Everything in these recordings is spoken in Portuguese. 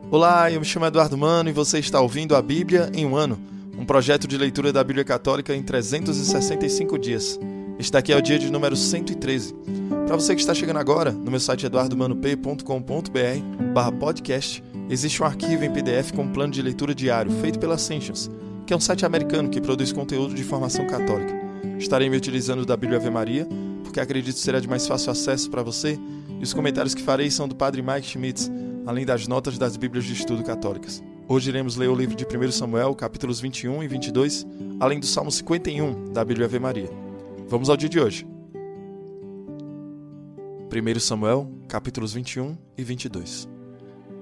Olá, eu me chamo Eduardo Mano e você está ouvindo a Bíblia em um ano, um projeto de leitura da Bíblia Católica em 365 dias. Este daqui é o dia de número 113. Para você que está chegando agora, no meu site eduardomano.p.com.br/podcast, existe um arquivo em PDF com um plano de leitura diário feito pela Ascensions, que é um site americano que produz conteúdo de formação católica. Estarei me utilizando da Bíblia Ave Maria, porque acredito que será de mais fácil acesso para você, e os comentários que farei são do Padre Mike Schmitz, além das notas das Bíblias de Estudo Católicas. Hoje iremos ler o livro de 1 Samuel, capítulos 21 e 22, além do Salmo 51 da Bíblia Ave Maria. Vamos ao dia de hoje. 1 Samuel, capítulos 21 e 22.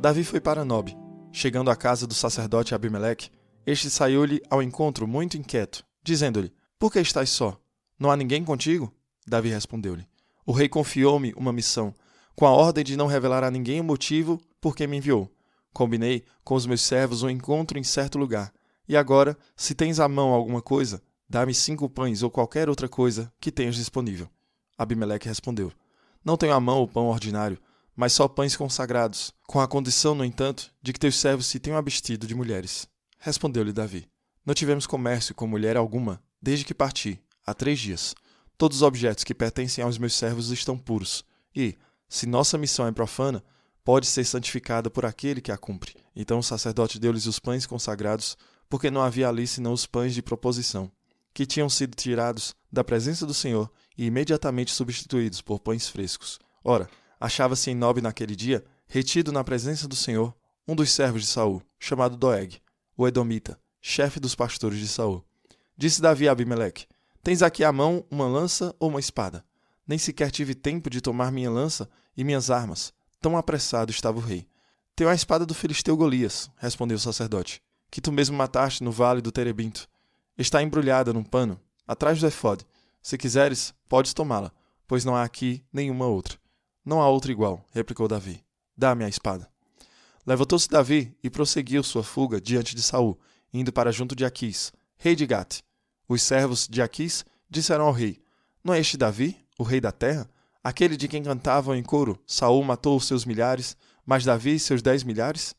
Davi foi para Nob. Chegando à casa do sacerdote Abimeleque, este saiu-lhe ao encontro muito inquieto, dizendo-lhe: "Por que estás só? Não há ninguém contigo?" Davi respondeu-lhe: "O rei confiou-me uma missão, com a ordem de não revelar a ninguém o motivo por que me enviou. Combinei com os meus servos um encontro em certo lugar. E agora, se tens à mão alguma coisa, dá-me 5 pães ou qualquer outra coisa que tenhas disponível." Abimeleque respondeu: "Não tenho à mão o pão ordinário, mas só pães consagrados, com a condição, no entanto, de que teus servos se tenham abstido de mulheres." Respondeu-lhe Davi: "Não tivemos comércio com mulher alguma, desde que parti, há 3 dias. Todos os objetos que pertencem aos meus servos estão puros, e, se nossa missão é profana, pode ser santificada por aquele que a cumpre." Então o sacerdote deu-lhes os pães consagrados, porque não havia ali senão os pães de proposição, que tinham sido tirados da presença do Senhor e imediatamente substituídos por pães frescos. Ora, achava-se em Nob naquele dia, retido na presença do Senhor, um dos servos de Saul, chamado Doeg, o Edomita, chefe dos pastores de Saul. Disse Davi a Abimeleque: "Tens aqui à mão uma lança ou uma espada?" Nem sequer tive tempo de tomar minha lança e minhas armas. Tão apressado estava o rei. "Tenho a espada do filisteu Golias", respondeu o sacerdote, "que tu mesmo mataste no vale do Terebinto. Está embrulhada num pano, atrás do efode. Se quiseres, podes tomá-la, pois não há aqui nenhuma outra." "Não há outra igual", replicou Davi. "Dá-me a espada." Levantou-se Davi e prosseguiu sua fuga diante de Saul, indo para junto de Aquis, rei de Gate. Os servos de Aquis disseram ao rei: "Não é este Davi, o rei da terra? Aquele de quem cantavam em coro: Saul matou os seus milhares, mas Davi seus 10 milhares?"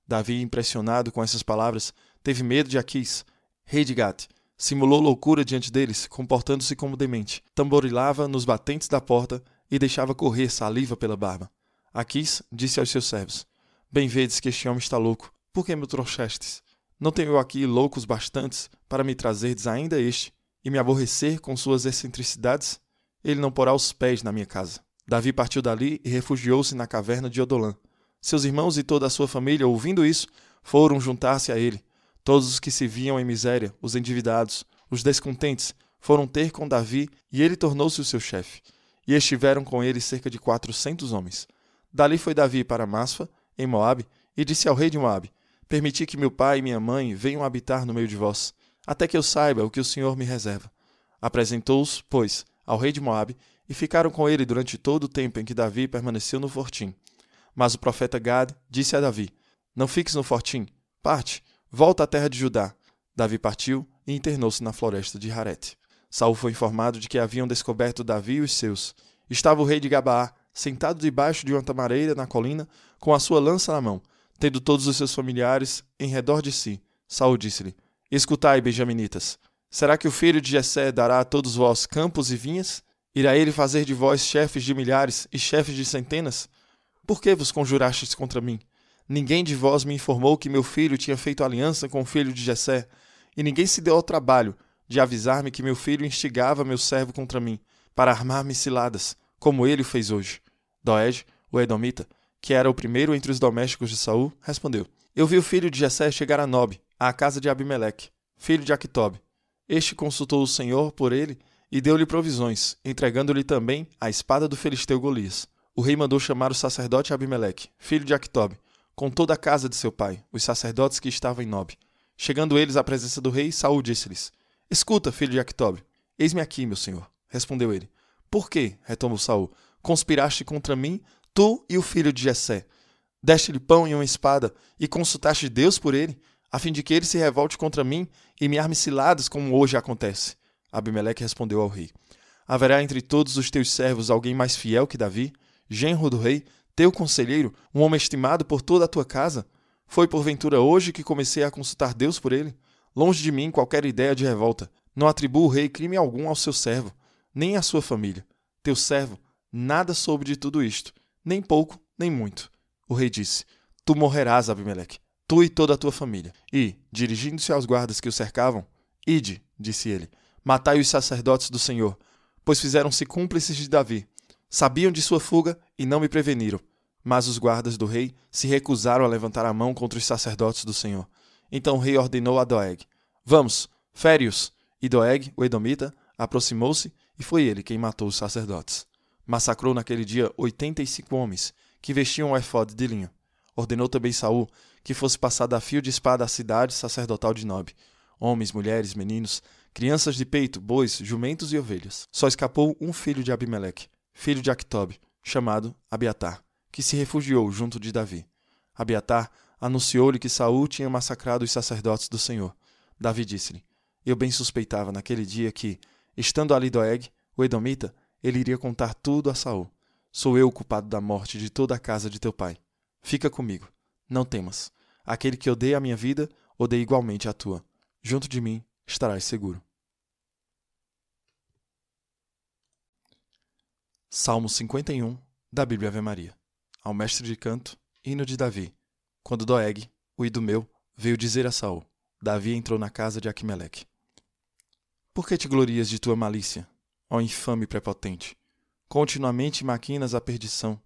Davi, impressionado com essas palavras, teve medo de Aquis, rei de Gate. Simulou loucura diante deles, comportando-se como demente. Tamborilava nos batentes da porta e deixava correr saliva pela barba. Aquis disse aos seus servos: "Bem vedes que este homem está louco. Por que me trouxestes? Não tenho eu aqui loucos bastantes para me trazerdes ainda este, e me aborrecer com suas excentricidades? Ele não porá os pés na minha casa." Davi partiu dali e refugiou-se na caverna de Odolã. Seus irmãos e toda a sua família, ouvindo isso, foram juntar-se a ele. Todos os que se viam em miséria, os endividados, os descontentes, foram ter com Davi e ele tornou-se o seu chefe. E estiveram com ele cerca de 400 homens. Dali foi Davi para Masfa, em Moabe, e disse ao rei de Moabe: "Permiti que meu pai e minha mãe venham habitar no meio de vós, até que eu saiba o que o Senhor me reserva." Apresentou-os, pois, ao rei de Moabe, e ficaram com ele durante todo o tempo em que Davi permaneceu no fortim. Mas o profeta Gad disse a Davi: "Não fiques no fortim, parte, volta à terra de Judá." Davi partiu e internou-se na floresta de Harete. Saul foi informado de que haviam descoberto Davi e os seus. Estava o rei de Gabaá, sentado debaixo de uma tamareira na colina, com a sua lança na mão, tendo todos os seus familiares em redor de si. Saul disse-lhe: "Escutai, benjaminitas, será que o filho de Jessé dará a todos vós campos e vinhas? Irá ele fazer de vós chefes de milhares e chefes de centenas? Por que vos conjurastes contra mim? Ninguém de vós me informou que meu filho tinha feito aliança com o filho de Jessé, e ninguém se deu ao trabalho de avisar-me que meu filho instigava meu servo contra mim, para armar-me ciladas, como ele o fez hoje." Doeg, o Edomita, que era o primeiro entre os domésticos de Saul, respondeu: "Eu vi o filho de Jessé chegar a Nob, à casa de Abimeleque, filho de Aquitobe. Este consultou o Senhor por ele e deu-lhe provisões, entregando-lhe também a espada do filisteu Golias. O rei mandou chamar o sacerdote Abimeleque, filho de Aquitobe, com toda a casa de seu pai, os sacerdotes que estavam em Nob. Chegando eles à presença do rei, Saul disse-lhes: "Escuta, filho de Aquitobe, eis-me aqui, meu senhor." Respondeu ele: "Por quê?" retomou Saul. "Conspiraste contra mim, tu e o filho de Jessé. Deste-lhe pão e uma espada, e consultaste Deus por ele, a fim de que ele se revolte contra mim e me arme ciladas, como hoje acontece." Abimeleque respondeu ao rei: "Haverá entre todos os teus servos alguém mais fiel que Davi, genro do rei, Teu conselheiro, um homem estimado por toda a tua casa? Foi porventura hoje que comecei a consultar Deus por ele? Longe de mim qualquer ideia de revolta. Não atribua o rei crime algum ao seu servo, nem à sua família. Teu servo nada soube de tudo isto, nem pouco, nem muito. O rei disse: Tu morrerás, Abimeleque, tu e toda a tua família. E, dirigindo-se aos guardas que o cercavam: Ide, disse ele, matai os sacerdotes do Senhor, pois fizeram-se cúmplices de Davi. Sabiam de sua fuga e não me preveniram. Mas os guardas do rei se recusaram a levantar a mão contra os sacerdotes do Senhor. Então o rei ordenou a Doeg: Vamos, fere-os. E Doeg, o edomita, aproximou-se e foi ele quem matou os sacerdotes. Massacrou naquele dia 85 homens, que vestiam o éfode de linho. Ordenou também Saul que fosse passada a fio de espada a cidade sacerdotal de Nob. Homens, mulheres, meninos, crianças de peito, bois, jumentos e ovelhas. Só escapou um filho de Abimeleque, filho de Actobe, chamado Abiatar, que se refugiou junto de Davi. Abiatar anunciou-lhe que Saul tinha massacrado os sacerdotes do Senhor. Davi disse-lhe: Eu bem suspeitava naquele dia que, estando ali Doeg, o edomita, ele iria contar tudo a Saul. Sou eu o culpado da morte de toda a casa de teu pai. Fica comigo, não temas. Aquele que odeia a minha vida, odeia igualmente a tua. Junto de mim estarás seguro. Salmo 51, da Bíblia Ave Maria. Ao mestre de canto, hino de Davi. Quando Doeg, o idumeu, veio dizer a Saul: Davi entrou na casa de Aquimeleque. Por que te glorias de tua malícia, ó infame prepotente? Continuamente maquinas a perdição.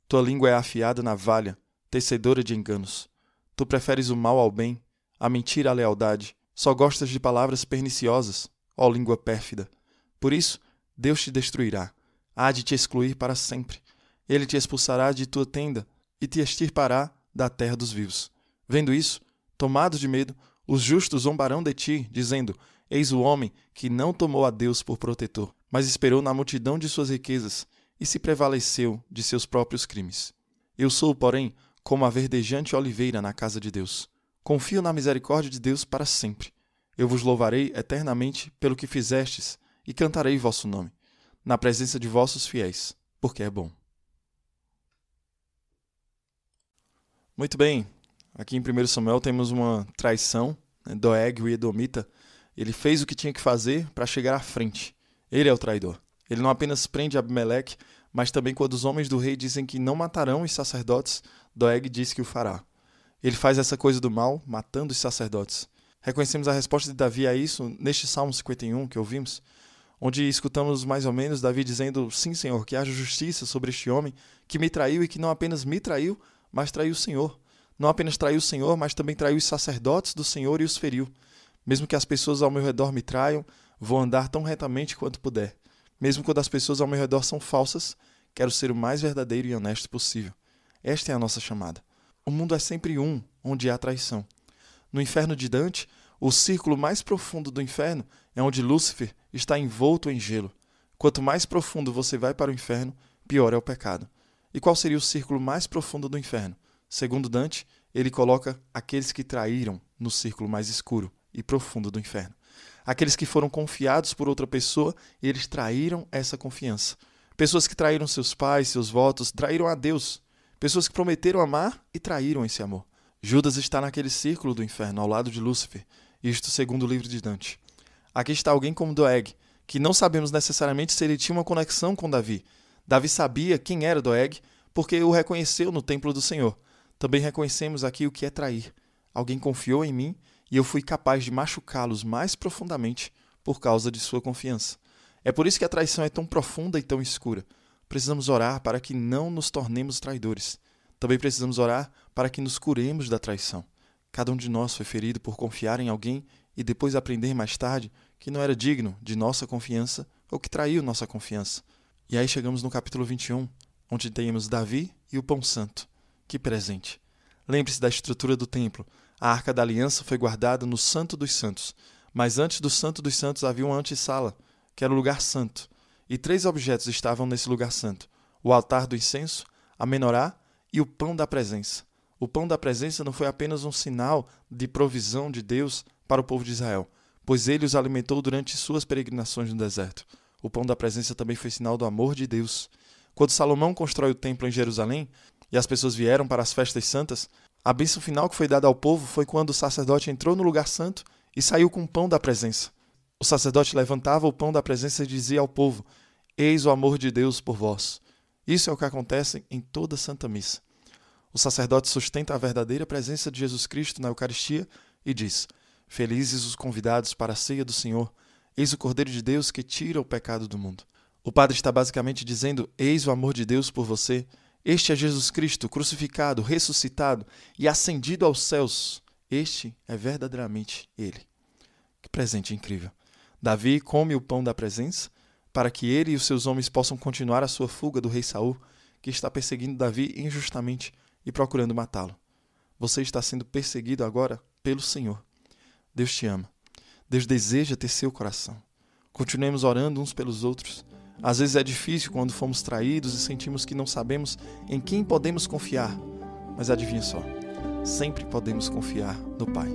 Tua língua é afiada navalha, tecedora de enganos. Tu preferes o mal ao bem, a mentira à lealdade. Só gostas de palavras perniciosas, ó língua pérfida. Por isso, Deus te destruirá. Há de te excluir para sempre. Ele te expulsará de tua tenda e te extirpará da terra dos vivos. Vendo isso, tomados de medo, os justos zombarão de ti, dizendo: Eis o homem que não tomou a Deus por protetor, mas esperou na multidão de suas riquezas e se prevaleceu de seus próprios crimes. Eu sou, porém, como a verdejante oliveira na casa de Deus. Confio na misericórdia de Deus para sempre. Eu vos louvarei eternamente pelo que fizestes e cantarei vosso nome, na presença de vossos fiéis, porque é bom. Muito bem, aqui em 1 Samuel temos uma traição. Doeg, o edomita, ele fez o que tinha que fazer para chegar à frente. Ele é o traidor. Ele não apenas prende Abimeleque, mas também quando os homens do rei dizem que não matarão os sacerdotes, Doeg diz que o fará. Ele faz essa coisa do mal, matando os sacerdotes. Reconhecemos a resposta de Davi a isso neste Salmo 51 que ouvimos, onde escutamos mais ou menos Davi dizendo: Sim, Senhor, que haja justiça sobre este homem que me traiu e que não apenas me traiu, mas traiu o Senhor. Não apenas traiu o Senhor, mas também traiu os sacerdotes do Senhor e os feriu. Mesmo que as pessoas ao meu redor me traiam, vou andar tão retamente quanto puder. Mesmo quando as pessoas ao meu redor são falsas, quero ser o mais verdadeiro e honesto possível. Esta é a nossa chamada. O mundo é sempre um, onde há traição. No inferno de Dante, o círculo mais profundo do inferno é onde Lúcifer está envolto em gelo. Quanto mais profundo você vai para o inferno, pior é o pecado. E qual seria o círculo mais profundo do inferno? Segundo Dante, ele coloca aqueles que traíram no círculo mais escuro e profundo do inferno. Aqueles que foram confiados por outra pessoa e eles traíram essa confiança. Pessoas que traíram seus pais, seus votos, traíram a Deus. Pessoas que prometeram amar e traíram esse amor. Judas está naquele círculo do inferno, ao lado de Lúcifer. Isto segundo o livro de Dante. Aqui está alguém como Doeg, que não sabemos necessariamente se ele tinha uma conexão com Davi. Davi sabia quem era Doeg, porque o reconheceu no templo do Senhor. Também reconhecemos aqui o que é trair. Alguém confiou em mim e eu fui capaz de machucá-los mais profundamente por causa de sua confiança. É por isso que a traição é tão profunda e tão escura. Precisamos orar para que não nos tornemos traidores. Também precisamos orar para que nos curemos da traição. Cada um de nós foi ferido por confiar em alguém e depois aprender mais tarde que não era digno de nossa confiança ou que traiu nossa confiança. E aí chegamos no capítulo 21, onde temos Davi e o Pão Santo. Que presente! Lembre-se da estrutura do templo. A Arca da Aliança foi guardada no Santo dos Santos. Mas antes do Santo dos Santos havia uma antessala, que era o lugar santo. E 3 objetos estavam nesse lugar santo: o altar do incenso, a menorá e o pão da presença. O pão da presença não foi apenas um sinal de provisão de Deus para o povo de Israel, pois ele os alimentou durante suas peregrinações no deserto. O pão da presença também foi sinal do amor de Deus. Quando Salomão constrói o templo em Jerusalém, e as pessoas vieram para as festas santas, a bênção final que foi dada ao povo foi quando o sacerdote entrou no lugar santo e saiu com o pão da presença. O sacerdote levantava o pão da presença e dizia ao povo: eis o amor de Deus por vós. Isso é o que acontece em toda a Santa Missa. O sacerdote sustenta a verdadeira presença de Jesus Cristo na Eucaristia e diz: felizes os convidados para a ceia do Senhor, eis o Cordeiro de Deus que tira o pecado do mundo. O padre está basicamente dizendo: eis o amor de Deus por você. Este é Jesus Cristo, crucificado, ressuscitado e ascendido aos céus. Este é verdadeiramente Ele. Que presente incrível! Davi come o pão da presença para que ele e os seus homens possam continuar a sua fuga do rei Saul, que está perseguindo Davi injustamente e procurando matá-lo. Você está sendo perseguido agora pelo Senhor. Deus te ama. Deus deseja ter seu coração. Continuemos orando uns pelos outros. Às vezes é difícil quando fomos traídos e sentimos que não sabemos em quem podemos confiar. Mas adivinha só, sempre podemos confiar no Pai.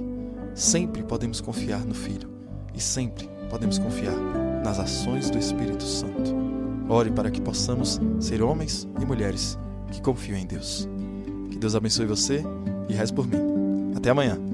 Sempre podemos confiar no Filho. E sempre podemos confiar nas ações do Espírito Santo. Ore para que possamos ser homens e mulheres que confiam em Deus. Que Deus abençoe você e reze por mim. Até amanhã.